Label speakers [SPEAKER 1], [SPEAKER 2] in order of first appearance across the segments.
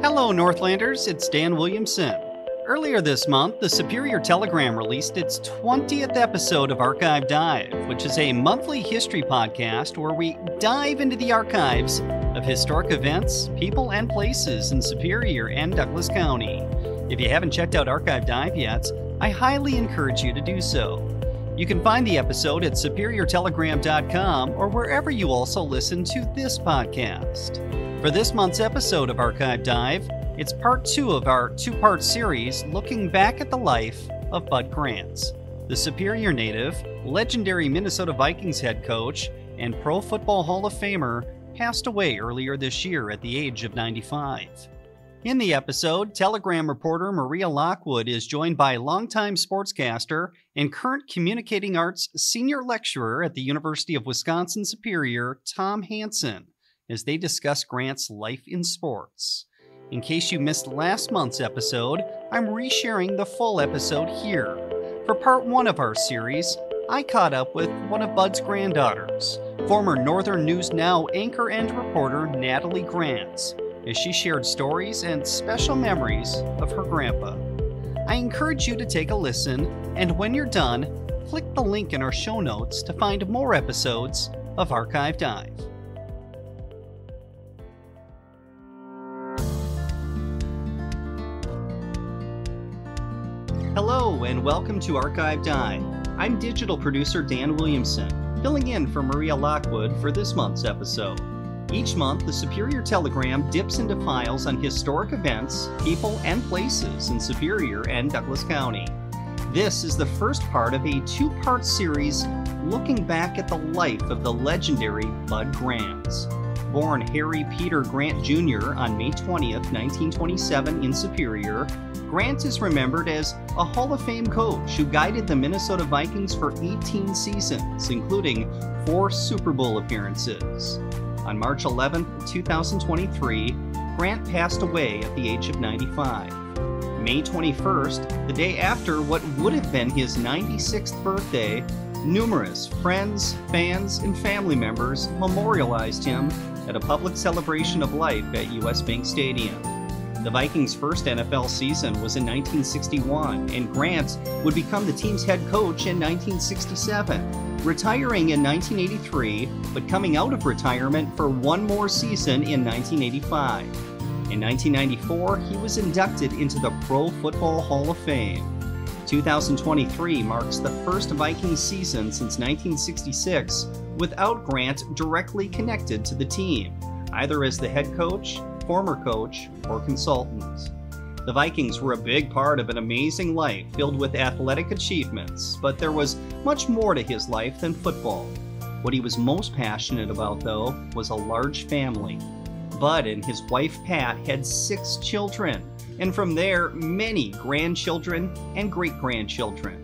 [SPEAKER 1] Hello, Northlanders. It's Dan Williamson. Earlier this month, the Superior Telegram released its 20th episode of Archive Dive, which is a monthly history podcast where we dive into the archives of historic events, people, and places in Superior and Douglas County. If you haven't checked out Archive Dive yet, I highly encourage you to do so. You can find the episode at superiortelegram.com or wherever you also listen to this podcast. For this month's episode of Archive Dive, it's part 2 of our 2-part series looking back at the life of Bud Grant, the Superior native, legendary Minnesota Vikings head coach, and Pro Football Hall of Famer, passed away earlier this year at the age of 95. In the episode, Telegram reporter Maria Lockwood is joined by longtime sportscaster and current communicating arts senior lecturer at the University of Wisconsin-Superior, Tom Hansen, as they discuss Grant's life in sports. In case you missed last month's episode, I'm resharing the full episode here. For part 1 of our series, I caught up with one of Bud's granddaughters, former Northern News Now anchor and reporter Natalie Grant, as she shared stories and special memories of her grandpa. I encourage you to take a listen, and when you're done, click the link in our show notes to find more episodes of Archive Dive. Hello and welcome to Archive Dive. I'm digital producer Dan Williamson, filling in for Maria Lockwood for this month's episode. Each month, the Superior Telegram dips into files on historic events, people, and places in Superior and Douglas County. This is the first part of a 2-part series looking back at the life of the legendary Bud Grant. Born Harry Peter Grant Jr. on May 20th, 1927 in Superior, Grant is remembered as a Hall of Fame coach who guided the Minnesota Vikings for 18 seasons, including 4 Super Bowl appearances. On March 11, 2023, Grant passed away at the age of 95. May 21st, the day after what would have been his 96th birthday, numerous friends, fans, and family members memorialized him at a public celebration of life at US Bank Stadium. The Vikings' first NFL season was in 1961, and Grant would become the team's head coach in 1967, retiring in 1983, but coming out of retirement for one more season in 1985. In 1994, he was inducted into the Pro Football Hall of Fame. 2023 marks the first Vikings season since 1966 without Grant directly connected to the team, either as the head coach, former coach, or consultant. The Vikings were a big part of an amazing life filled with athletic achievements, but there was much more to his life than football. What he was most passionate about, though, was a large family. Bud and his wife Pat had 6 children, and from there, many grandchildren and great-grandchildren.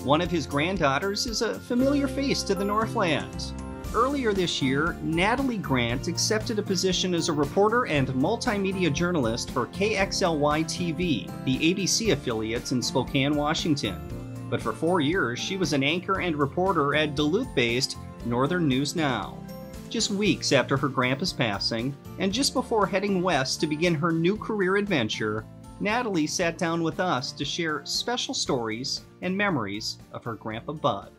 [SPEAKER 1] One of his granddaughters is a familiar face to the Northland. Earlier this year, Natalie Grant accepted a position as a reporter and multimedia journalist for KXLY-TV, the ABC affiliates in Spokane, Washington. But for 4 years, she was an anchor and reporter at Duluth-based Northern News Now. Just weeks after her grandpa's passing, and just before heading west to begin her new career adventure, Natalie sat down with us to share special stories and memories of her grandpa Bud.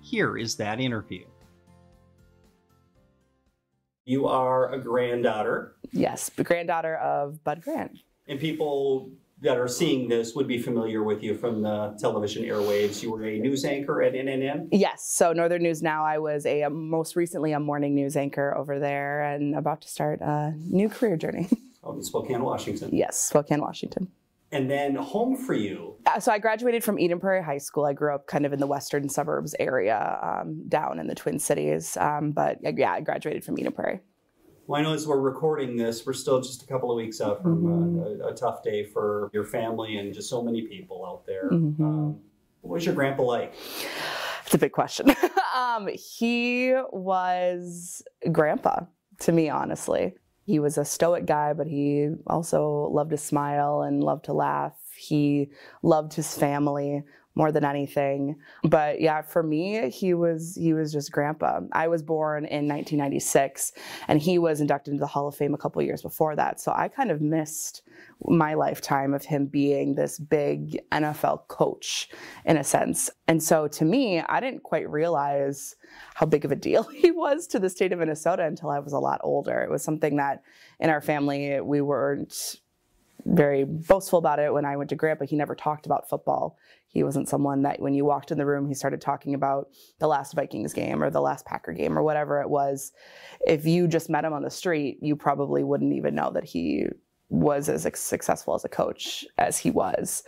[SPEAKER 1] Here is that interview. You are a granddaughter.
[SPEAKER 2] Yes, the granddaughter of Bud Grant.
[SPEAKER 1] And people that are seeing this would be familiar with you from the television airwaves. You were a news anchor at NNN?
[SPEAKER 2] Yes, so Northern News Now, I was most recently a morning news anchor over there and about to start a new career journey.
[SPEAKER 1] Oh, in Spokane, Washington.
[SPEAKER 2] Yes, Spokane, Washington.
[SPEAKER 1] And then home for you?
[SPEAKER 2] So I graduated from Eden Prairie High School. I grew up kind of in the western suburbs area, down in the Twin Cities. But yeah, I graduated from Eden Prairie.
[SPEAKER 1] Well, I know as we're recording this, we're still just a couple of weeks out from a tough day for your family and just so many people out there. What was your grandpa like?
[SPEAKER 2] It's a big question. He was grandpa to me, honestly. He was a stoic guy, but he also loved to smile and loved to laugh. He loved his family, more than anything. But yeah, for me, he was just grandpa. I was born in 1996 and he was inducted into the Hall of Fame a couple of years before that. So I kind of missed my lifetime of him being this big NFL coach in a sense. And so to me, I didn't quite realize how big of a deal he was to the state of Minnesota until I was a lot older. It was something that in our family, we weren't very boastful about it. When I went to grandpa, he never talked about football. He wasn't someone that when you walked in the room, he started talking about the last Vikings game or the last Packer game or whatever it was. If you just met him on the street, you probably wouldn't even know that he was as successful as a coach as he was.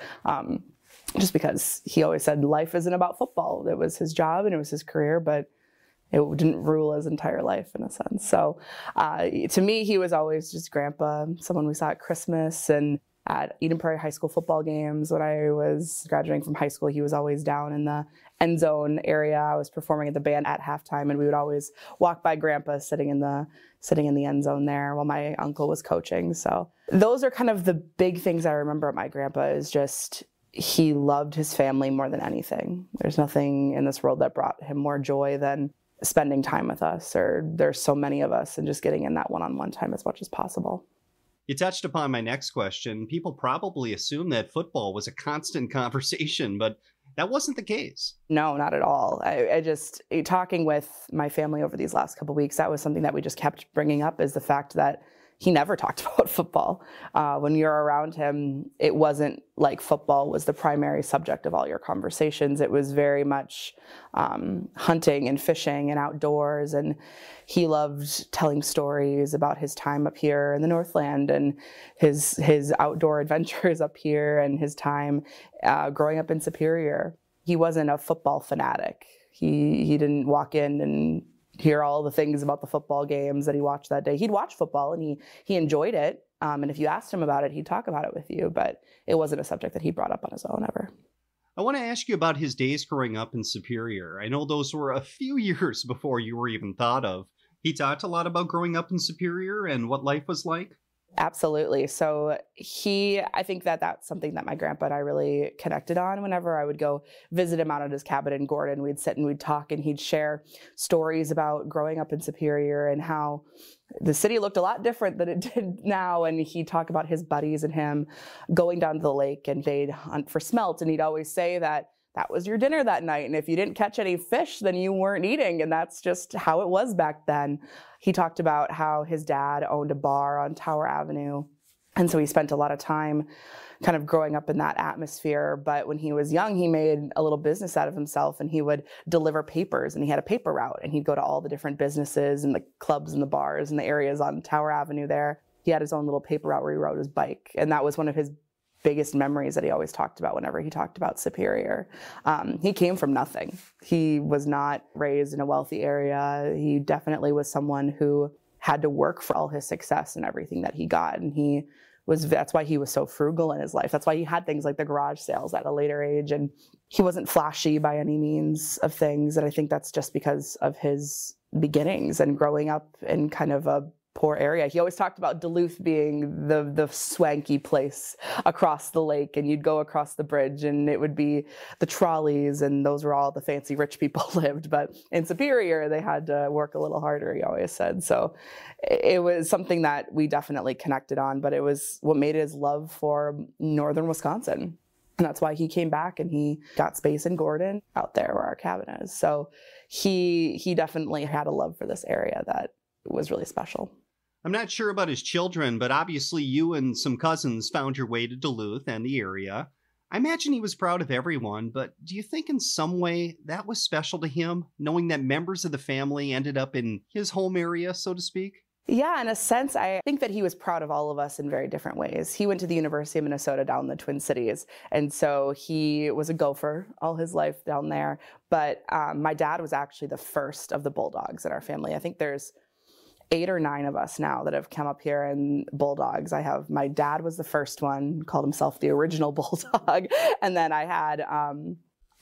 [SPEAKER 2] Just because he always said life isn't about football. It was his job and it was his career, but it didn't rule his entire life in a sense. So to me, he was always just grandpa, someone we saw at Christmas and at Eden Prairie High School football games. When I was graduating from high school, he was always down in the end zone area. I was performing at the band at halftime, and we would always walk by grandpa sitting in the end zone there while my uncle was coaching. So those are kind of the big things I remember at my grandpa is just he loved his family more than anything. There's nothing in this world that brought him more joy than spending time with us, or there's so many of us, and just getting in that one-on-one time as much as possible.
[SPEAKER 1] You touched upon my next question. People probably assume that football was a constant conversation, but that wasn't the case.
[SPEAKER 2] No, not at all. I just, talking with my family over these last couple of weeks, that was something that we just kept bringing up, is the fact that he never talked about football. When you're around him, it wasn't like football was the primary subject of all your conversations. It was very much hunting and fishing and outdoors. And he loved telling stories about his time up here in the Northland and his outdoor adventures up here and his time growing up in Superior. He wasn't a football fanatic. He didn't walk in and hear all the things about the football games that he watched that day. He'd watch football and he enjoyed it. And if you asked him about it, he'd talk about it with you, but it wasn't a subject that he brought up on his own ever.
[SPEAKER 1] I want to ask you about his days growing up in Superior. I know those were a few years before you were even thought of. He talked a lot about growing up in Superior and what life was like.
[SPEAKER 2] Absolutely. So I think that that's something that my grandpa and I really connected on. Whenever I would go visit him out at his cabin in Gordon, we'd sit and we'd talk, and he'd share stories about growing up in Superior and how the city looked a lot different than it did now. And he'd talk about his buddies and him going down to the lake, and they'd hunt for smelt. And he'd always say that was your dinner that night. And if you didn't catch any fish, then you weren't eating. And that's just how it was back then. He talked about how his dad owned a bar on Tower Avenue. And so he spent a lot of time kind of growing up in that atmosphere. But when he was young, he made a little business out of himself, and he would deliver papers, and he had a paper route, and he'd go to all the different businesses and the clubs and the bars and the areas on Tower Avenue there. He had his own little paper route where he rode his bike. And that was one of his biggest memories that he always talked about whenever he talked about Superior. He came from nothing. He was not raised in a wealthy area. He definitely was someone who had to work for all his success and everything that he got. And that's why he was so frugal in his life. That's why he had things like the garage sales at a later age. And he wasn't flashy by any means of things. And I think that's just because of his beginnings and growing up in kind of a poor area. He always talked about Duluth being the swanky place across the lake, and you'd go across the bridge and it would be the trolleys, and those were all the fancy rich people lived. But in Superior, they had to work a little harder, he always said. So it was something that we definitely connected on, but it was what made his love for northern Wisconsin. And that's why he came back and he got space in Gordon out there where our cabin is. So he definitely had a love for this area that was really special.
[SPEAKER 1] I'm not sure about his children, but obviously you and some cousins found your way to Duluth and the area. I imagine he was proud of everyone, but do you think in some way that was special to him, knowing that members of the family ended up in his home area, so to speak?
[SPEAKER 2] Yeah, in a sense, I think that he was proud of all of us in very different ways. He went to the University of Minnesota down in the Twin Cities, and so he was a Gopher all his life down there. But my dad was actually the first of the Bulldogs in our family. I think there's 8 or 9 of us now that have come up here in Bulldogs. My dad was the first one, called himself the original Bulldog. And then I had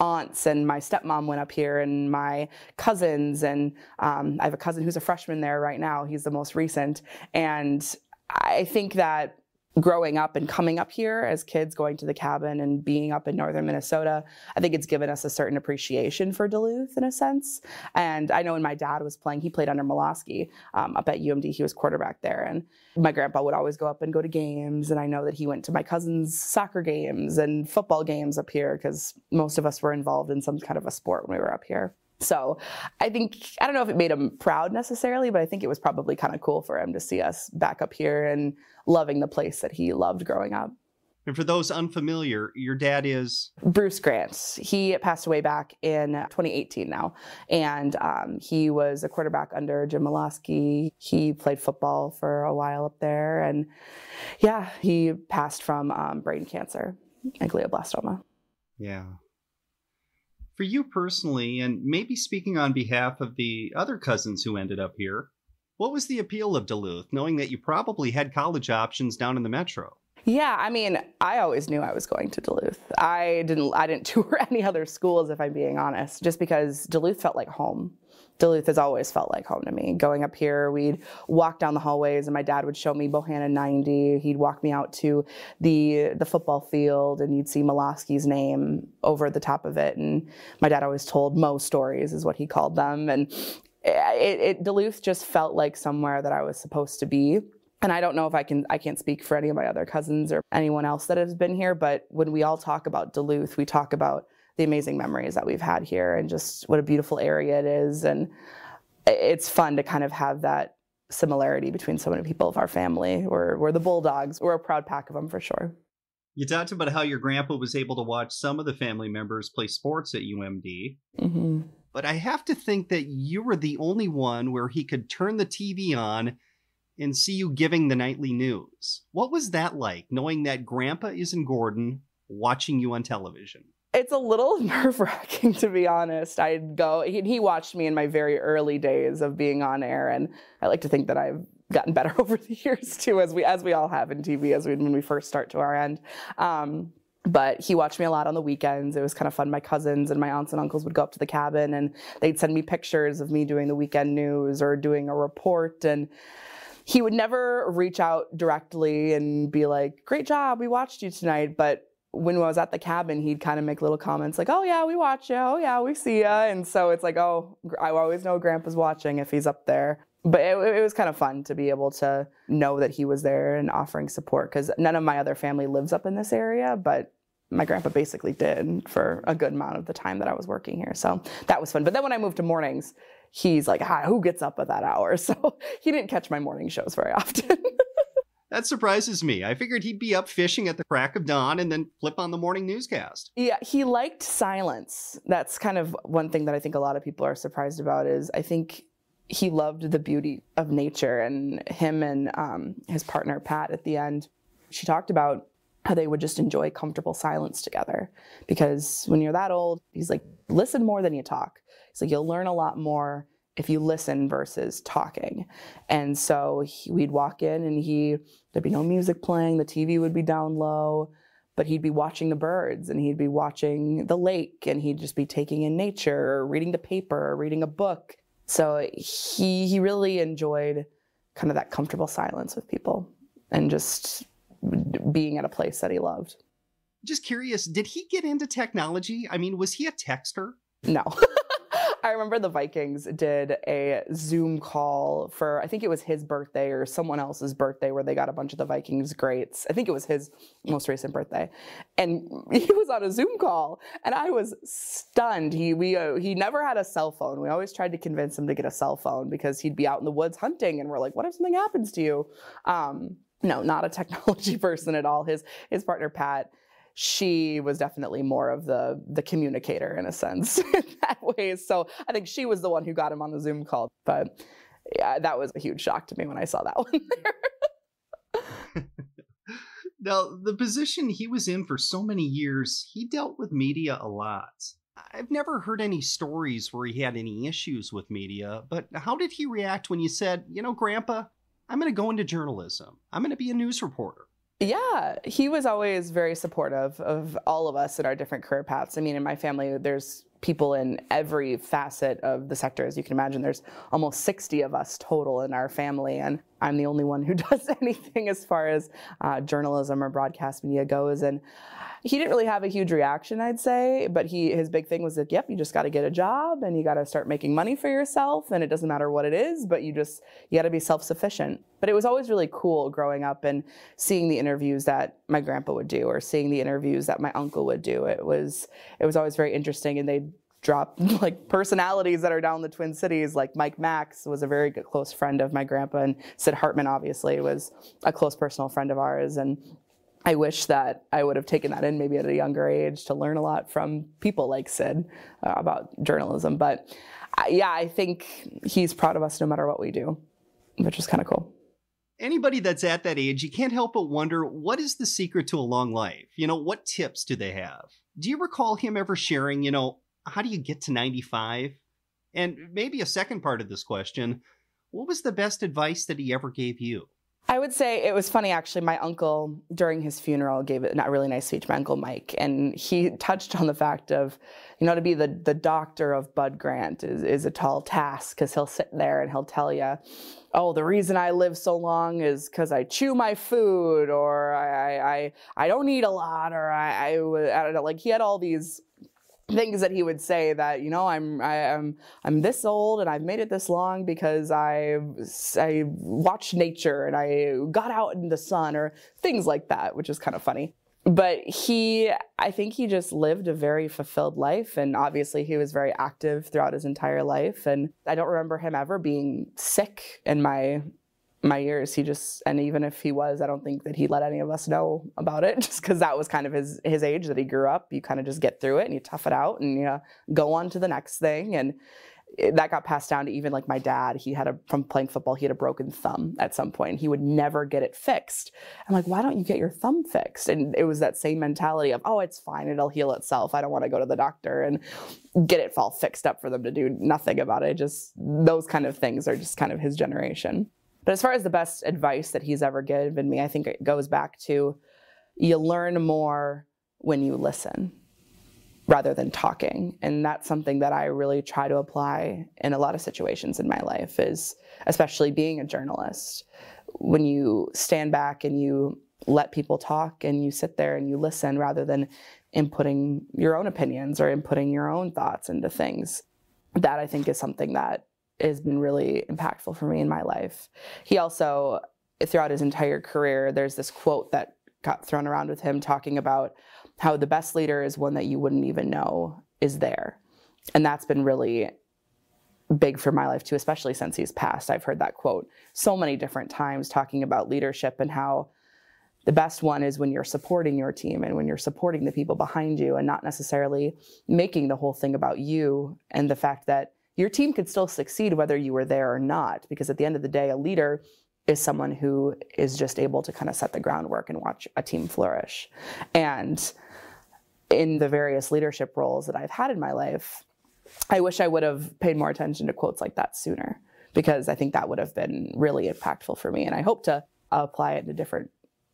[SPEAKER 2] aunts, and my stepmom went up here, and my cousins, and I have a cousin who's a freshman there right now. He's the most recent. And I think that growing up and coming up here as kids, going to the cabin and being up in northern Minnesota, I think it's given us a certain appreciation for Duluth in a sense. And I know when my dad was playing, he played under Molosky up at UMD. He was quarterback there. And my grandpa would always go up and go to games. And I know that he went to my cousin's soccer games and football games up here because most of us were involved in some kind of a sport when we were up here. So I don't know if it made him proud necessarily, but I think it was probably kind of cool for him to see us back up here and loving the place that he loved growing up.
[SPEAKER 1] And for those unfamiliar, your dad is?
[SPEAKER 2] Bruce Grant. He passed away back in 2018 now. And he was a quarterback under Jim Molosky. He played football for a while up there. And yeah, he passed from brain cancer and glioblastoma.
[SPEAKER 1] Yeah. For you personally, and maybe speaking on behalf of the other cousins who ended up here, what was the appeal of Duluth, knowing that you probably had college options down in the metro?
[SPEAKER 2] Yeah, I mean, I always knew I was going to Duluth. I didn't tour any other schools, if I'm being honest, just because Duluth felt like home. Duluth has always felt like home to me. Going up here, we'd walk down the hallways and my dad would show me Bohannon 90. He'd walk me out to the football field and you'd see Molosky's name over the top of it. And my dad always told Mo stories is what he called them. And Duluth just felt like somewhere that I was supposed to be. And I don't know if I can't speak for any of my other cousins or anyone else that has been here, but when we all talk about Duluth, we talk about the amazing memories that we've had here and just what a beautiful area it is. And it's fun to kind of have that similarity between so many people of our family. We're the Bulldogs. We're a proud pack of them for sure.
[SPEAKER 1] You talked about how your grandpa was able to watch some of the family members play sports at UMD.
[SPEAKER 2] Mm-hmm.
[SPEAKER 1] But I have to think that you were the only one where he could turn the TV on and see you giving the nightly news. What was that like, knowing that grandpa is in Gordon watching you on television?
[SPEAKER 2] It's a little nerve-wracking, to be honest. I'd go, he watched me in my very early days of being on air, and I like to think that I've gotten better over the years too, as we all have in TV, when we first start to our end. But he watched me a lot on the weekends. It was kind of fun. My cousins and my aunts and uncles would go up to the cabin, and they'd send me pictures of me doing the weekend news or doing a report, and he would never reach out directly and be like, "Great job, we watched you tonight," but when I was at the cabin, he'd kind of make little comments like, "Oh yeah, we watch you. Oh yeah, we see ya." And so it's like, oh, I always know Grandpa's watching if he's up there. But it was kind of fun to be able to know that he was there and offering support, because none of my other family lives up in this area, but my grandpa basically did for a good amount of the time that I was working here. So that was fun. But then when I moved to mornings, he's like, who gets up at that hour? So he didn't catch my morning shows very often.
[SPEAKER 1] That surprises me. I figured he'd be up fishing at the crack of dawn and then flip on the morning newscast.
[SPEAKER 2] Yeah, he liked silence. That's kind of one thing that I think a lot of people are surprised about is I think he loved the beauty of nature. And him and his partner, Pat, at the end, she talked about how they would just enjoy comfortable silence together. Because when you're that old, he's like, listen more than you talk. He's like, you'll learn a lot more if you listen versus talking. And so we'd walk in and there'd be no music playing, the TV would be down low, but he'd be watching the birds and he'd be watching the lake and he'd just be taking in nature or reading the paper or reading a book. So he really enjoyed kind of that comfortable silence with people and just being at a place that he loved.
[SPEAKER 1] Just curious, did he get into technology? I mean, was he a texter?
[SPEAKER 2] No. I remember the Vikings did a Zoom call for, I think it was his birthday or someone else's birthday, where they got a bunch of the Vikings greats. I think it was his most recent birthday. And he was on a Zoom call and I was stunned. He never had a cell phone. We always tried to convince him to get a cell phone because he'd be out in the woods hunting and we're like, what if something happens to you? No, not a technology person at all. His partner, Pat, she was definitely more of the communicator in a sense in that way. So I think she was the one who got him on the Zoom call. But yeah, that was a huge shock to me when I saw that one there.
[SPEAKER 1] Now, the position he was in for so many years, he dealt with media a lot. I've never heard any stories where he had any issues with media, but how did he react when you said, Grandpa, I'm going to go into journalism. I'm going to be a news reporter?
[SPEAKER 2] Yeah, he was always very supportive of all of us in our different career paths. I mean, in my family, there's people in every facet of the sector. As you can imagine, there's almost 60 of us total in our family. And I'm the only one who does anything as far as journalism or broadcast media goes. And he didn't really have a huge reaction, I'd say, but his big thing was that, yep, you just got to get a job and you got to start making money for yourself, and it doesn't matter what it is, but you got to be self-sufficient. But it was always really cool growing up and seeing the interviews that my grandpa would do or seeing the interviews that my uncle would do. It was always very interesting, and they'd drop like personalities that are down in the Twin Cities. Like Mike Max was a very good close friend of my grandpa, and Sid Hartman obviously was a close personal friend of ours. And I wish that I would have taken that in maybe at a younger age to learn a lot from people like Sid about journalism. But yeah, I think he's proud of us no matter what we do, which is kind of cool.
[SPEAKER 1] Anybody that's at that age, you can't help but wonder, what is the secret to a long life? What tips do they have? Do you recall him ever sharing, how do you get to 95? And maybe a second part of this question, what was the best advice that he ever gave you?
[SPEAKER 2] I would say it was funny, actually. My uncle, during his funeral, gave a really nice speech, my Uncle Mike, and he touched on the fact of, to be the doctor of Bud Grant is a tall task, because he'll sit there and he'll tell you, oh, the reason I live so long is because I chew my food, or I don't eat a lot, or I don't know, like he had all these things that he would say that, I'm this old and I've made it this long because I watched nature and I got out in the sun, or things like that, which is kind of funny. But I think he just lived a very fulfilled life, and obviously he was very active throughout his entire life. And I don't remember him ever being sick in my years. And even if he was, I don't think that he let any of us know about it, just because that was kind of his age that he grew up. You kind of just get through it and you tough it out and you go on to the next thing. And that got passed down to even like my dad. From playing football, he had a broken thumb at some point. He would never get it fixed. I'm like, why don't you get your thumb fixed? And it was that same mentality of, oh, it's fine, it'll heal itself. I don't want to go to the doctor and get it all fixed up for them to do nothing about it. Just those kind of things are just kind of his generation. But as far as the best advice that he's ever given me, I think it goes back to, you learn more when you listen rather than talking. And that's something that I really try to apply in a lot of situations in my life, is especially being a journalist. When you stand back and you let people talk and you sit there and you listen rather than inputting your own opinions or inputting your own thoughts into things, that I think is something that has been really impactful for me in my life. He also, throughout his entire career, there's this quote that got thrown around with him talking about how the best leader is one that you wouldn't even know is there. And that's been really big for my life too, especially since he's passed. I've heard that quote so many different times, talking about leadership and how the best one is when you're supporting your team and when you're supporting the people behind you, and not necessarily making the whole thing about you, and the fact that your team could still succeed whether you were there or not, because at the end of the day, a leader is someone who is just able to kind of set the groundwork and watch a team flourish. And in the various leadership roles that I've had in my life, I wish I would have paid more attention to quotes like that sooner, because I think that would have been really impactful for me. And I hope to apply it to different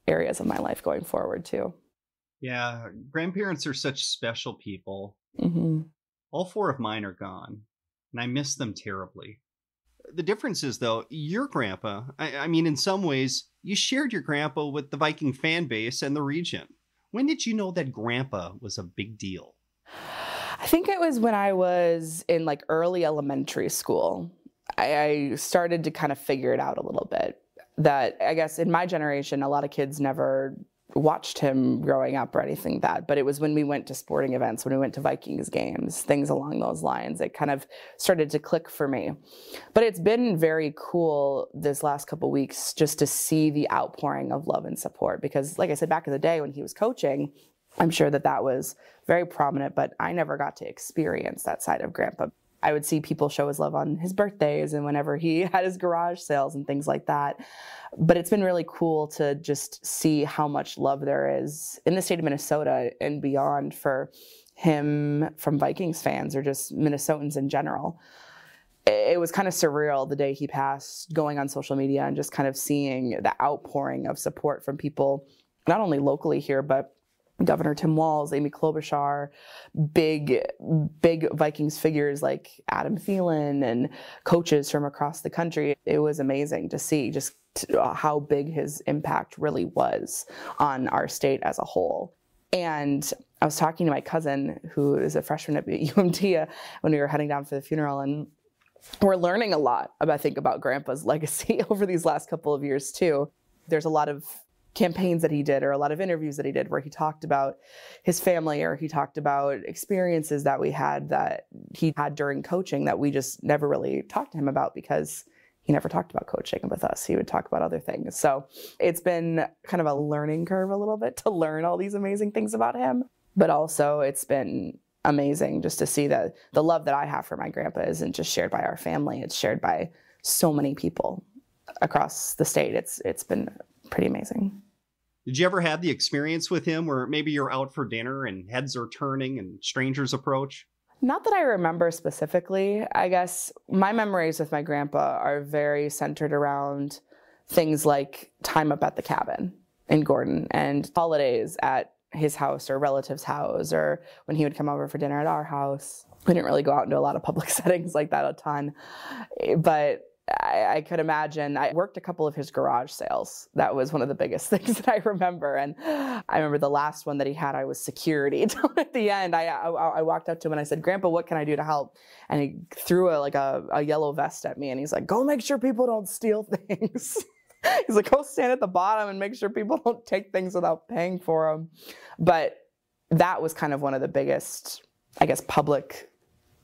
[SPEAKER 2] areas of my life going forward too.
[SPEAKER 1] Yeah, grandparents are such special people.
[SPEAKER 2] Mm-hmm.
[SPEAKER 1] All four of mine are gone, and I miss them terribly. The difference is, though, your grandpa, I mean, in some ways, you shared your grandpa with the Viking fan base and the region. When did you know that grandpa was a big deal?
[SPEAKER 2] I think it was when I was in like early elementary school. I started to kind of figure it out a little bit. That I guess in my generation, a lot of kids never watched him growing up or anything like that. But it was when we went to sporting events, when we went to Vikings games, things along those lines, it kind of started to click for me. But it's been very cool this last couple of weeks just to see the outpouring of love and support. Because like I said, back in the day when he was coaching, I'm sure that was very prominent, but I never got to experience that side of Grandpa. I would see people show his love on his birthdays and whenever he had his garage sales and things like that. But it's been really cool to just see how much love there is in the state of Minnesota and beyond for him from Vikings fans or just Minnesotans in general. It was kind of surreal the day he passed, going on social media and just kind of seeing the outpouring of support from people, not only locally here, but Governor Tim Walz, Amy Klobuchar, big Vikings figures like Adam Thielen and coaches from across the country. It was amazing to see just how big his impact really was on our state as a whole. And I was talking to my cousin, who is a freshman at UMT, when we were heading down for the funeral, and we're learning a lot about Grandpa's legacy over these last couple of years too. There's a lot of campaigns that he did, or a lot of interviews that he did, where he talked about his family, or he talked about experiences that he had during coaching that we just never really talked to him about, because he never talked about coaching with us. He would talk about other things. So it's been kind of a learning curve a little bit to learn all these amazing things about him. But also it's been amazing just to see that the love that I have for my grandpa isn't just shared by our family. It's shared by so many people across the state. It's been pretty amazing.
[SPEAKER 1] Did you ever have the experience with him where maybe you're out for dinner and heads are turning and strangers approach?
[SPEAKER 2] Not that I remember specifically. I guess my memories with my grandpa are very centered around things like time up at the cabin in Gordon and holidays at his house or relatives' house, or when he would come over for dinner at our house. We didn't really go out into a lot of public settings like that a ton. But I could imagine, I worked a couple of his garage sales. That was one of the biggest things that I remember. And I remember the last one that he had, I was security. At the end, I walked up to him and I said, "Grandpa, what can I do to help?" And he threw a yellow vest at me, and he's like, "Go make sure people don't steal things." He's like, "Go stand at the bottom and make sure people don't take things without paying for them." But that was kind of one of the biggest, I guess, public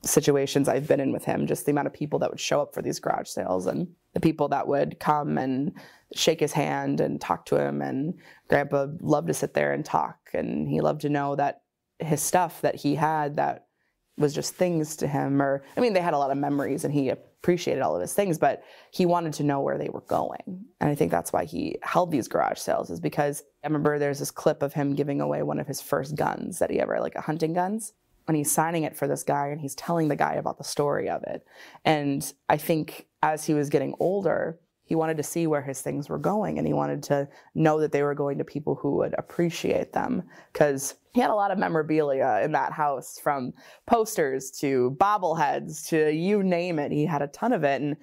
[SPEAKER 2] situations I've been in with him, just the amount of people that would show up for these garage sales and the people that would come and shake his hand and talk to him. And Grandpa loved to sit there and talk, and he loved to know that his stuff that he had that was just things to him, or, I mean, they had a lot of memories and he appreciated all of his things, but he wanted to know where they were going. And I think that's why he held these garage sales, is because I remember there's this clip of him giving away one of his first guns that he ever, like a hunting guns. And he's signing it for this guy, and he's telling the guy about the story of it. And I think as he was getting older, he wanted to see where his things were going, and he wanted to know that they were going to people who would appreciate them, because he had a lot of memorabilia in that house, from posters to bobbleheads to you name it. He had a ton of it. And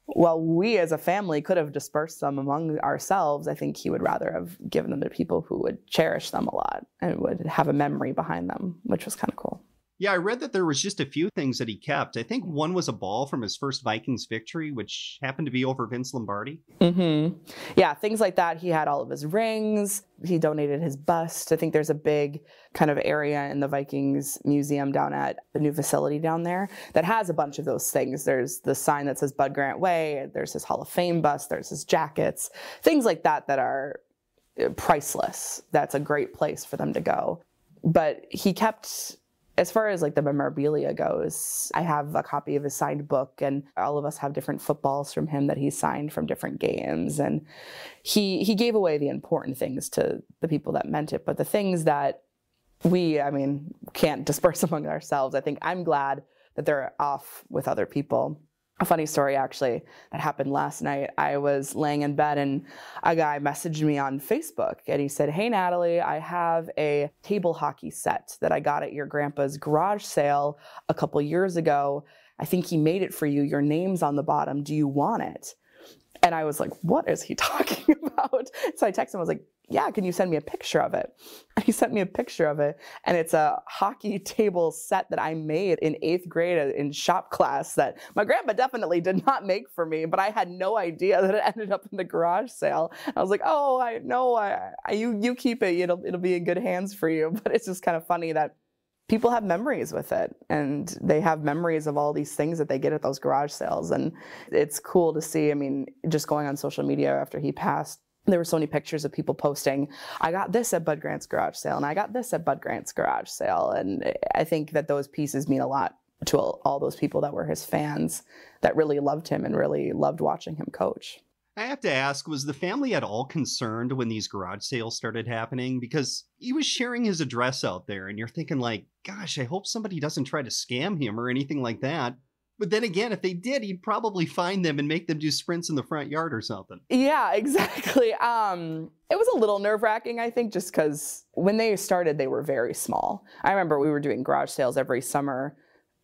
[SPEAKER 2] while we as a family could have dispersed them among ourselves, I think he would rather have given them to people who would cherish them a lot and would have a memory behind them, which was kind of cool.
[SPEAKER 1] Yeah, I read that there was just a few things that he kept. I think one was a ball from his first Vikings victory, which happened to be over Vince Lombardi.
[SPEAKER 2] Mm-hmm. Yeah, things like that. He had all of his rings. He donated his bust. I think there's a big kind of area in the Vikings Museum down at the new facility down there that has a bunch of those things. There's the sign that says Bud Grant Way. There's his Hall of Fame bust. There's his jackets. Things like that that are priceless. That's a great place for them to go. But he kept... As far as like the memorabilia goes, I have a copy of his signed book, and all of us have different footballs from him that he signed from different games. And he gave away the important things to the people that meant it. But the things that we can't disperse among ourselves, I think I'm glad that they're off with other people. A funny story, actually, that happened last night. I was laying in bed and a guy messaged me on Facebook, and he said, "Hey, Natalie, I have a table hockey set that I got at your grandpa's garage sale a couple years ago. I think he made it for you. Your name's on the bottom. Do you want it?" And I was like, what is he talking about? So I texted him, I was like, "Yeah, can you send me a picture of it?" And he sent me a picture of it. And it's a hockey table set that I made in 8th grade in shop class that my grandpa definitely did not make for me, but I had no idea that it ended up in the garage sale. I was like, "Oh, I know, you keep it. It'll be in good hands for you." But it's just kind of funny that people have memories with it, and they have memories of all these things that they get at those garage sales. And it's cool to see. I mean, just going on social media after he passed, there were so many pictures of people posting, "I got this at Bud Grant's garage sale, and I got this at Bud Grant's garage sale." And I think that those pieces mean a lot to all those people that were his fans, that really loved him and really loved watching him coach.
[SPEAKER 1] I have to ask, was the family at all concerned when these garage sales started happening? Because he was sharing his address out there, and you're thinking like, gosh, I hope somebody doesn't try to scam him or anything like that. But then again, if they did, he'd probably find them and make them do sprints in the front yard or something.
[SPEAKER 2] Yeah, exactly. It was a little nerve-wracking, I think, just because when they started, they were very small. I remember we were doing garage sales every summer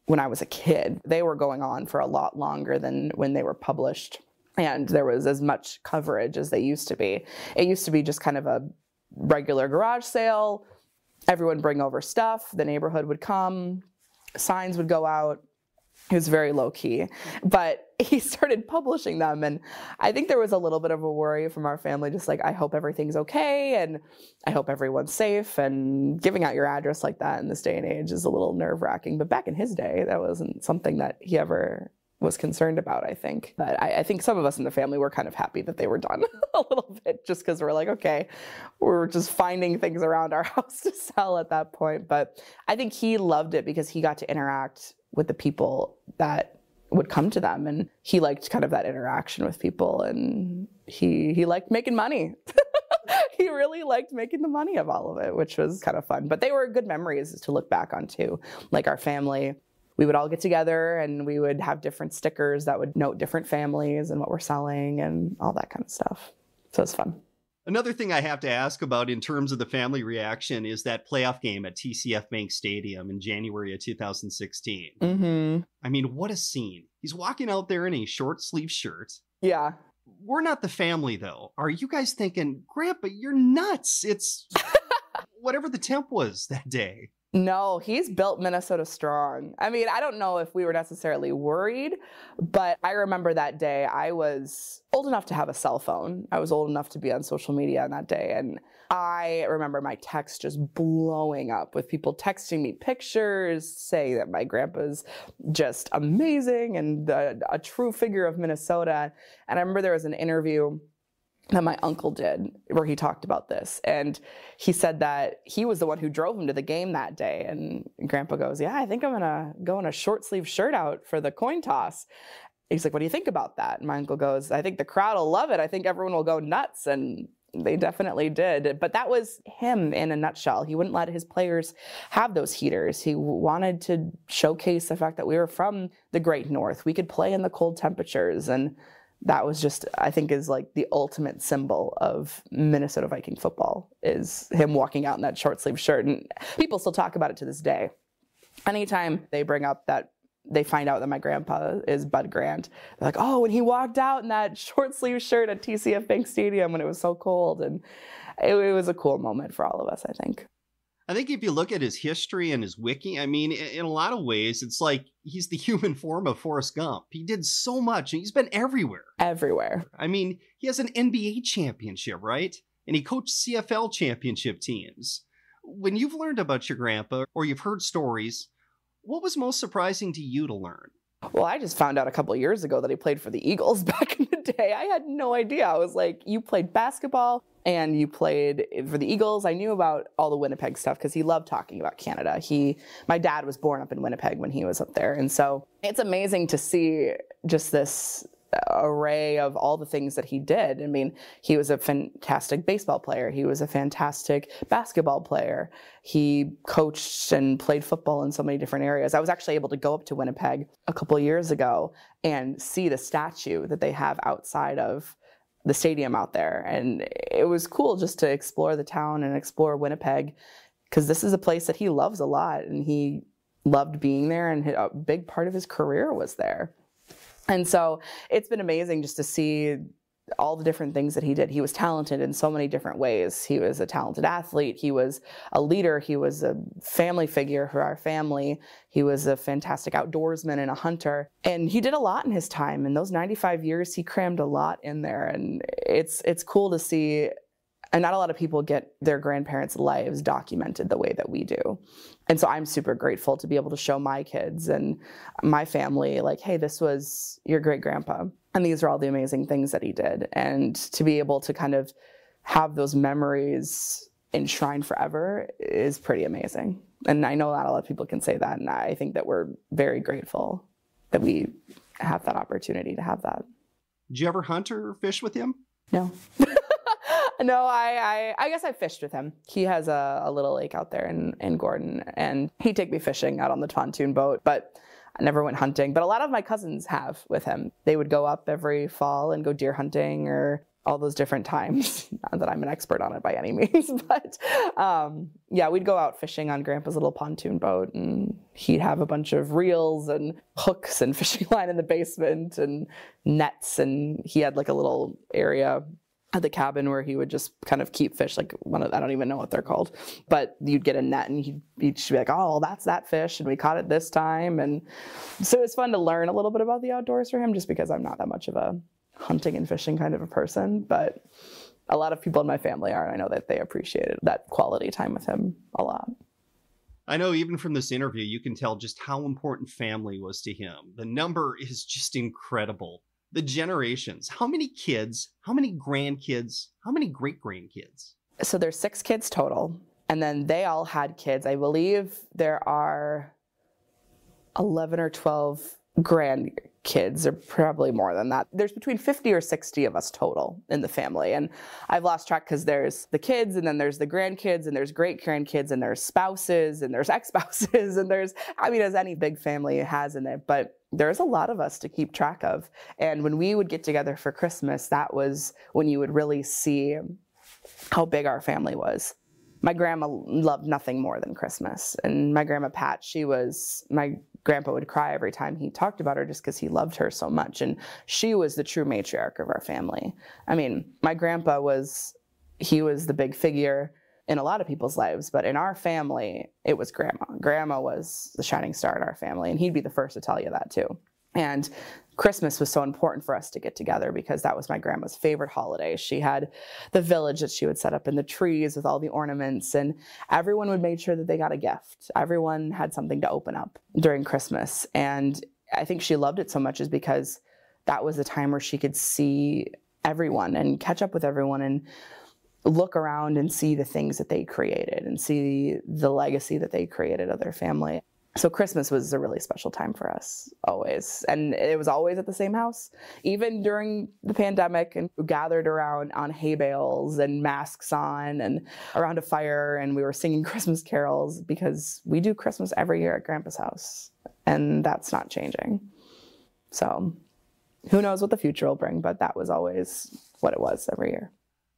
[SPEAKER 2] when I was a kid. They were going on for a lot longer than when they were published, and there was as much coverage as they used to be. It used to be just kind of a regular garage sale. Everyone bring over stuff. The neighborhood would come. Signs would go out. It was very low key, but he started publishing them. And I think there was a little bit of a worry from our family, just like, I hope everything's okay. And I hope everyone's safe. And giving out your address like that in this day and age is a little nerve wracking. But back in his day, that wasn't something that he ever was concerned about, I think. But I think some of us in the family were kind of happy that they were done a little bit, just because we're like, okay, we're just finding things around our house to sell at that point. But I think he loved it because he got to interact with the people that would come to them. And he liked kind of that interaction with people, and he liked making money. He really liked making the money of all of it, which was kind of fun. But they were good memories to look back on too. Like our family, we would all get together and we would have different stickers that would note different families and what we're selling and all that kind of stuff. So it's fun.
[SPEAKER 1] Another thing I have to ask about in terms of the family reaction is that playoff game at TCF Bank Stadium in January of 2016.
[SPEAKER 2] Mm-hmm.
[SPEAKER 1] I mean, what a scene. He's walking out there in a short sleeve shirt.
[SPEAKER 2] Yeah.
[SPEAKER 1] We're not the family, though. Are you guys thinking, Grandpa, you're nuts? It's whatever the temp was that day.
[SPEAKER 2] No, he's built Minnesota strong. I mean, I don't know if we were necessarily worried, but I remember that day I was old enough to have a cell phone. I was old enough to be on social media on that day. And I remember my text just blowing up with people texting me pictures, saying that my grandpa's just amazing and a true figure of Minnesota. And I remember there was an interview that my uncle did where he talked about this. And he said that he was the one who drove him to the game that day. And Grandpa goes, yeah, I think I'm gonna go in a short sleeve shirt out for the coin toss. He's like, what do you think about that? And my uncle goes, I think the crowd will love it. I think everyone will go nuts. And they definitely did. But that was him in a nutshell. He wouldn't let his players have those heaters. He wanted to showcase the fact that we were from the Great North. We could play in the cold temperatures. And that was just, I think, is like the ultimate symbol of Minnesota Viking football, is him walking out in that short sleeve shirt. And people still talk about it to this day. Anytime they bring up that they find out that my grandpa is Bud Grant, they're like, oh, when he walked out in that short sleeve shirt at TCF Bank Stadium when it was so cold. And it was a cool moment for all of us, I think.
[SPEAKER 1] I think if you look at his history and his wiki, I mean, in a lot of ways, it's like he's the human form of Forrest Gump. He did so much, and he's been everywhere.
[SPEAKER 2] Everywhere.
[SPEAKER 1] I mean, he has an NBA championship, right? And he coached CFL championship teams. When you've learned about your grandpa, or you've heard stories, what was most surprising to you to learn?
[SPEAKER 2] Well, I just found out a couple of years ago that he played for the Eagles back in the day. I had no idea. I was like, you played basketball and you played for the Eagles. I knew about all the Winnipeg stuff because he loved talking about Canada. My dad was born up in Winnipeg when he was up there. And so it's amazing to see just this array of all the things that he did. I mean, he was a fantastic baseball player. He was a fantastic basketball player. He coached and played football in so many different areas. I was actually able to go up to Winnipeg a couple of years ago and see the statue that they have outside of the stadium out there. And it was cool just to explore the town and explore Winnipeg, because this is a place that he loves a lot, and he loved being there, and a big part of his career was there. And so it's been amazing just to see all the different things that he did. He was talented in so many different ways. He was a talented athlete. He was a leader. He was a family figure for our family. He was a fantastic outdoorsman and a hunter. And he did a lot in his time. In those 95 years, he crammed a lot in there. And it's cool to see. And not a lot of people get their grandparents' lives documented the way that we do. And so I'm super grateful to be able to show my kids and my family, like, hey, this was your great grandpa. And these are all the amazing things that he did. And to be able to kind of have those memories enshrined forever is pretty amazing. And I know not a lot of people can say that. And I think that we're very grateful that we have that opportunity to have that.
[SPEAKER 1] Did you ever hunt or fish with him?
[SPEAKER 2] No. No, I guess I fished with him. He has a little lake out there in Gordon, and he'd take me fishing out on the pontoon boat. But I never went hunting, but a lot of my cousins have with him. They would go up every fall and go deer hunting or all those different times. Not that I'm an expert on it by any means, but yeah, we'd go out fishing on Grandpa's little pontoon boat, and he'd have a bunch of reels and hooks and fishing line in the basement and nets, and he had like a little area at the cabin where he would just kind of keep fish, like I don't even know what they're called, but you'd get a net and he'd be like, oh, that's that fish, and we caught it this time. And so it's fun to learn a little bit about the outdoors for him, just because I'm not that much of a hunting and fishing kind of a person, but a lot of people in my family are, and I know that they appreciated that quality time with him a lot.
[SPEAKER 1] I know even from this interview, you can tell just how important family was to him. The number is just incredible. The generations, how many kids, how many grandkids, how many great-grandkids?
[SPEAKER 2] So there's 6 kids total, and then they all had kids. I believe there are 11 or 12 grandkids, or probably more than that. There's between 50 or 60 of us total in the family. And I've lost track because there's the kids, and then there's the grandkids, and there's great-grandkids, and there's spouses, and there's ex-spouses, and there's, I mean, as any big family has in it. But there's a lot of us to keep track of. And when we would get together for Christmas, that was when you would really see how big our family was. My grandma loved nothing more than Christmas. And my grandma Pat, my grandpa would cry every time he talked about her, just because he loved her so much. And she was the true matriarch of our family. I mean, my grandpa he was the big figure in a lot of people's lives, but in our family, it was Grandma. Grandma was the shining star in our family, and he'd be the first to tell you that too. And Christmas was so important for us to get together because that was my grandma's favorite holiday. She had the village that she would set up in the trees with all the ornaments, and everyone would make sure that they got a gift. Everyone had something to open up during Christmas. And I think she loved it so much is because that was the time where she could see everyone and catch up with everyone and look around and see the things that they created and see the legacy that they created of their family. So Christmas was a really special time for us, always. And it was always at the same house. Even during the pandemic, and we gathered around on hay bales and masks on and around a fire, and we were singing Christmas carols because we do Christmas every year at Grandpa's house, and that's not changing. So who knows what the future will bring, but that was always what it was every year.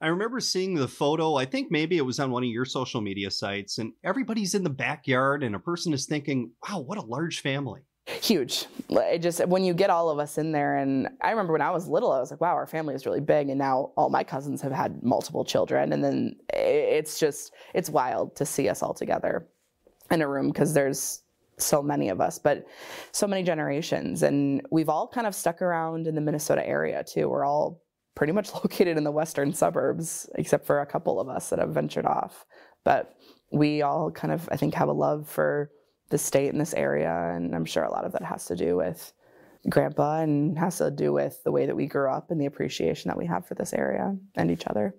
[SPEAKER 1] I remember seeing the photo, I think maybe it was on one of your social media sites, and everybody's in the backyard and a person is thinking, wow, what a large family.
[SPEAKER 2] Huge. When you get all of us in there, and I remember when I was little, I was like, wow, our family is really big. And now all my cousins have had multiple children. And then it's wild to see us all together in a room because there's so many of us, but so many generations. And we've all kind of stuck around in the Minnesota area too. We're all pretty much located in the western suburbs, except for a couple of us that have ventured off. But we all kind of, I think, have a love for the state and this area. And I'm sure a lot of that has to do with Grandpa and has to do with the way that we grew up and the appreciation that we have for this area and each other.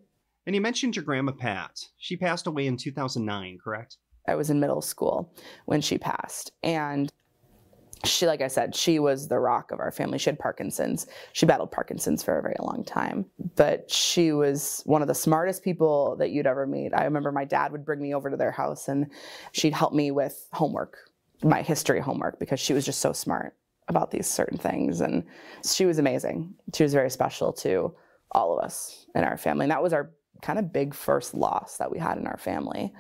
[SPEAKER 1] And you mentioned your grandma Pat. She passed away in 2009, correct?
[SPEAKER 2] I was in middle school when she passed. And she, like I said, she was the rock of our family. She had Parkinson's. She battled Parkinson's for a very long time. But she was one of the smartest people that you'd ever meet. I remember my dad would bring me over to their house and she'd help me with homework, my history homework, because she was just so smart about these certain things. And she was amazing. She was very special to all of us in our family. And that was our kind of big first loss that we had in our family.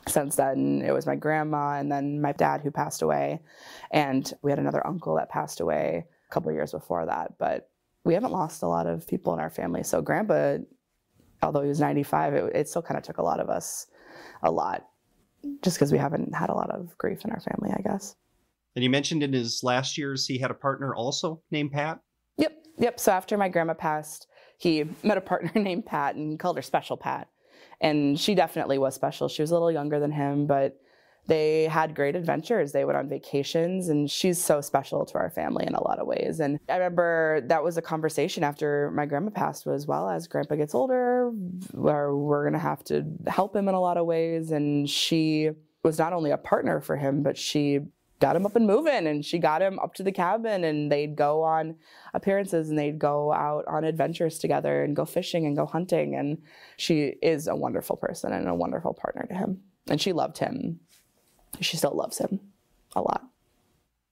[SPEAKER 2] Since then, it was my grandma and then my dad who passed away. And we had another uncle that passed away a couple of years before that. But we haven't lost a lot of people in our family. So Grandpa, although he was 95, it still kind of took a lot of us a lot, just because we haven't had a lot of grief in our family, I guess.
[SPEAKER 1] And you mentioned in his last years, he had a partner also named Pat?
[SPEAKER 2] Yep. So after my grandma passed, he met a partner named Pat and he called her Special Pat. And she definitely was special. She was a little younger than him, but they had great adventures. They went on vacations, and she's so special to our family in a lot of ways. And I remember that was a conversation after my grandma passed was, well, as Grandpa gets older, we're going to have to help him in a lot of ways. And she was not only a partner for him, but she got him up and moving, and she got him up to the cabin, and they'd go on appearances and they'd go out on adventures together and go fishing and go hunting. And she is a wonderful person and a wonderful partner to him. And she loved him. She still loves him a lot.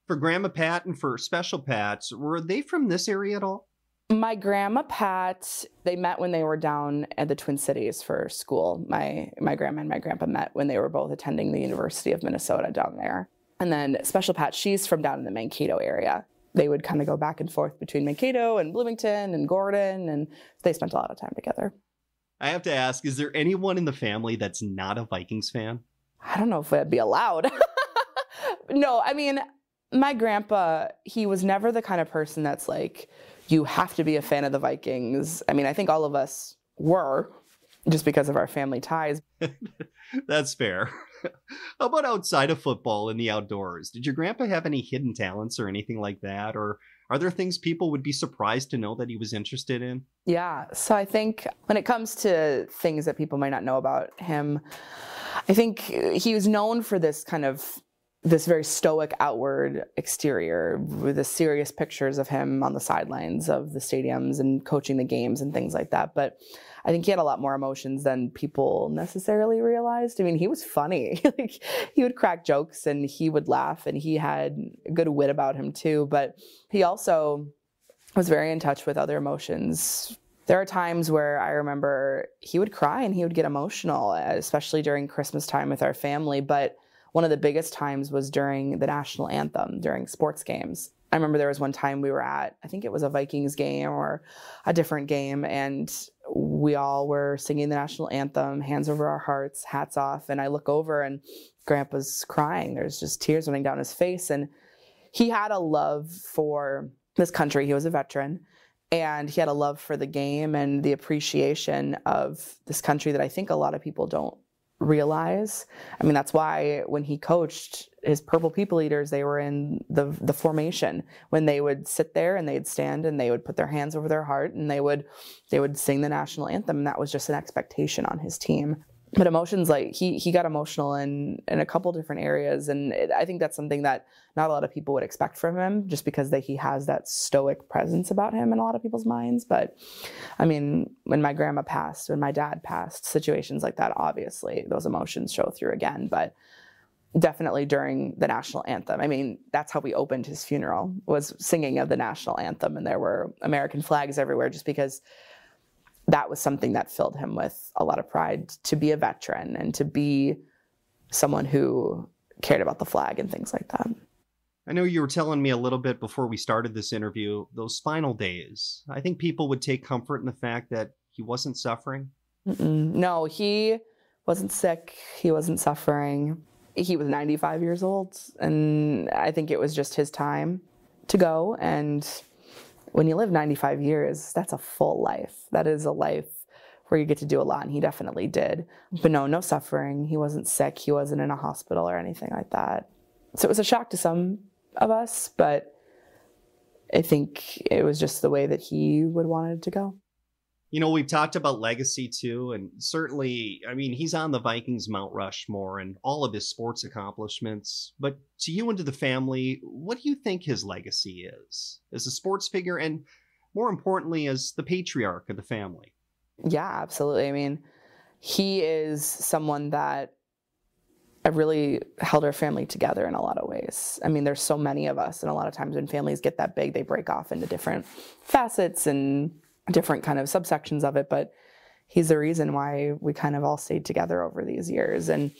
[SPEAKER 1] For Grandma Pat and for Special Pats, were they from this area at all?
[SPEAKER 2] My grandma Pat, they met when they were down at the Twin Cities for school. My grandma and my grandpa met when they were both attending the University of Minnesota down there. And then Special Pat, she's from down in the Mankato area. They would kind of go back and forth between Mankato and Bloomington and Gordon, and they spent a lot of time together.
[SPEAKER 1] I have to ask, is there anyone in the family that's not a Vikings fan?
[SPEAKER 2] I don't know if that'd be allowed. No, I mean, my grandpa, he was never the kind of person that's like, you have to be a fan of the Vikings. I mean, I think all of us were, just because of our family ties.
[SPEAKER 1] That's fair. How about outside of football and the outdoors? Did your grandpa have any hidden talents or anything like that? Or are there things people would be surprised to know that he was interested in?
[SPEAKER 2] Yeah, so I think when it comes to things that people might not know about him, I think he was known for this very stoic outward exterior with the serious pictures of him on the sidelines of the stadiums and coaching the games and things like that. But I think he had a lot more emotions than people necessarily realized. I mean, he was funny. Like, he would crack jokes and he would laugh, and he had a good wit about him too. But he also was very in touch with other emotions. There are times where I remember he would cry and he would get emotional, especially during Christmas time with our family. But one of the biggest times was during the national anthem, during sports games. I remember there was one time we were at, I think it was a Vikings game or a different game, and we all were singing the national anthem, hands over our hearts, hats off, and I look over and Grandpa's crying. There's just tears running down his face, and he had a love for this country. He was a veteran, and he had a love for the game and the appreciation of this country that I think a lot of people don't realize. I mean, that's why when he coached his Purple People Eaters, they were in the formation when they would sit there and they'd stand and they would put their hands over their heart and they would sing the national anthem, and that was just an expectation on his team. But emotions, like he got emotional in a couple different areas, and I think that's something that not a lot of people would expect from him, just because he has that stoic presence about him in a lot of people's minds. But I mean, when my grandma passed, when my dad passed, situations like that, obviously those emotions show through again. But definitely during the national anthem, I mean, that's how we opened his funeral, was singing of the national anthem, and there were American flags everywhere, just because that was something that filled him with a lot of pride to be a veteran and to be someone who cared about the flag and things like that.
[SPEAKER 1] I know you were telling me a little bit before we started this interview, those final days. I think people would take comfort in the fact that he wasn't suffering.
[SPEAKER 2] No, he wasn't sick. He wasn't suffering. He was 95 years old, and I think it was just his time to go. And when you live 95 years, that's a full life. That is a life where you get to do a lot, and he definitely did. But no suffering. He wasn't sick. He wasn't in a hospital or anything like that. So it was a shock to some of us, but I think it was just the way that he would want it to go.
[SPEAKER 1] You know, we've talked about legacy too, and certainly, I mean, he's on the Vikings Mount Rushmore and all of his sports accomplishments. But to you and to the family, what do you think his legacy is as a sports figure, and more importantly, as the patriarch of the family?
[SPEAKER 2] Yeah, absolutely. I mean, he is someone that really held our family together in a lot of ways. I mean, there's so many of us, and a lot of times when families get that big, they break off into different facets and different kind of subsections of it, but he's the reason why we kind of all stayed together over these years. And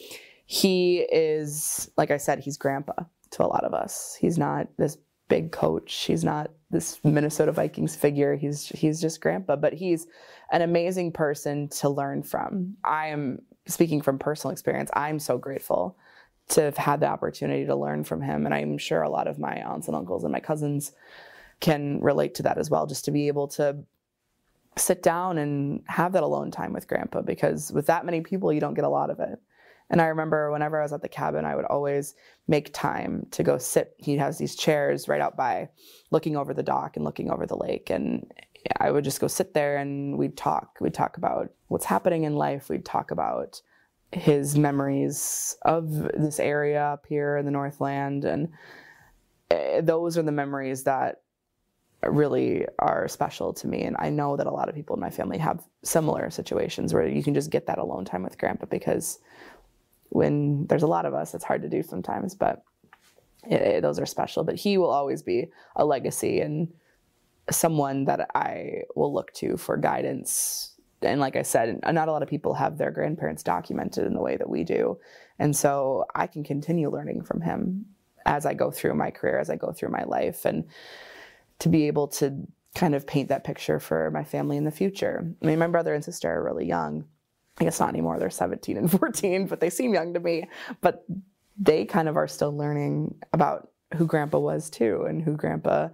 [SPEAKER 2] he is, like I said, he's grandpa to a lot of us. He's not this big coach. He's not this Minnesota Vikings figure. He's just grandpa, but he's an amazing person to learn from. I am speaking from personal experience. I'm so grateful to have had the opportunity to learn from him. And I'm sure a lot of my aunts and uncles and my cousins can relate to that as well, just to be able to sit down and have that alone time with grandpa, because with that many people, you don't get a lot of it. And I remember whenever I was at the cabin, I would always make time to go sit. He has these chairs right out by, looking over the dock and looking over the lake. And I would just go sit there and we'd talk. We'd talk about what's happening in life. We'd talk about his memories of this area up here in the Northland. And those are the memories that really are special to me. And I know that a lot of people in my family have similar situations where you can just get that alone time with grandpa, because when there's a lot of us, it's hard to do sometimes. But those are special. But he will always be a legacy and someone that I will look to for guidance. And like I said, not a lot of people have their grandparents documented in the way that we do. And so I can continue learning from him as I go through my career, as I go through my life, and to be able to kind of paint that picture for my family in the future. I mean, my brother and sister are really young. I guess not anymore. They're 17 and 14, but they seem young to me. But they kind of are still learning about who Grandpa was too, and who Grandpa,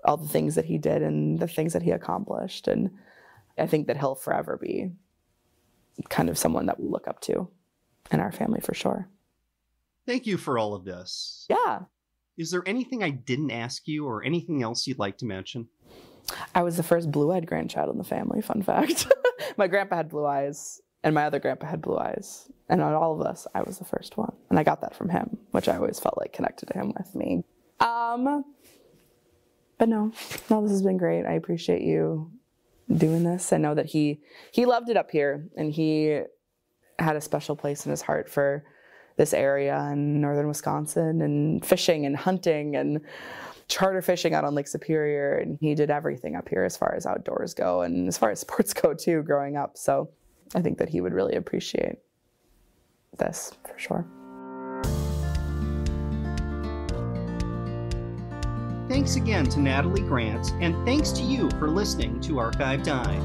[SPEAKER 2] all the things that he did and the things that he accomplished. And I think that he'll forever be kind of someone that we look up to in our family for sure.
[SPEAKER 1] Thank you for all of this.
[SPEAKER 2] Yeah.
[SPEAKER 1] Is there anything I didn't ask you or anything else you'd like to mention?
[SPEAKER 2] I was the first blue-eyed grandchild in the family, fun fact. My grandpa had blue eyes, and my other grandpa had blue eyes. And on all of us, I was the first one. And I got that from him, which I always felt like connected to him with me. But no, this has been great. I appreciate you doing this. I know that he loved it up here, and he had a special place in his heart for this area in northern Wisconsin, and fishing and hunting and charter fishing out on Lake Superior. And he did everything up here as far as outdoors go and as far as sports go too, growing up. So I think that he would really appreciate this for sure.
[SPEAKER 1] Thanks again to Natalie Grant, and thanks to you for listening to Archive Dive.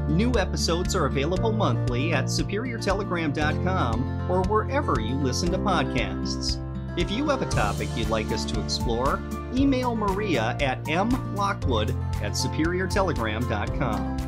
[SPEAKER 1] New episodes are available monthly at superiortelegram.com or wherever you listen to podcasts. If you have a topic you'd like us to explore, email Maria at mlockwood@superiortelegram.com.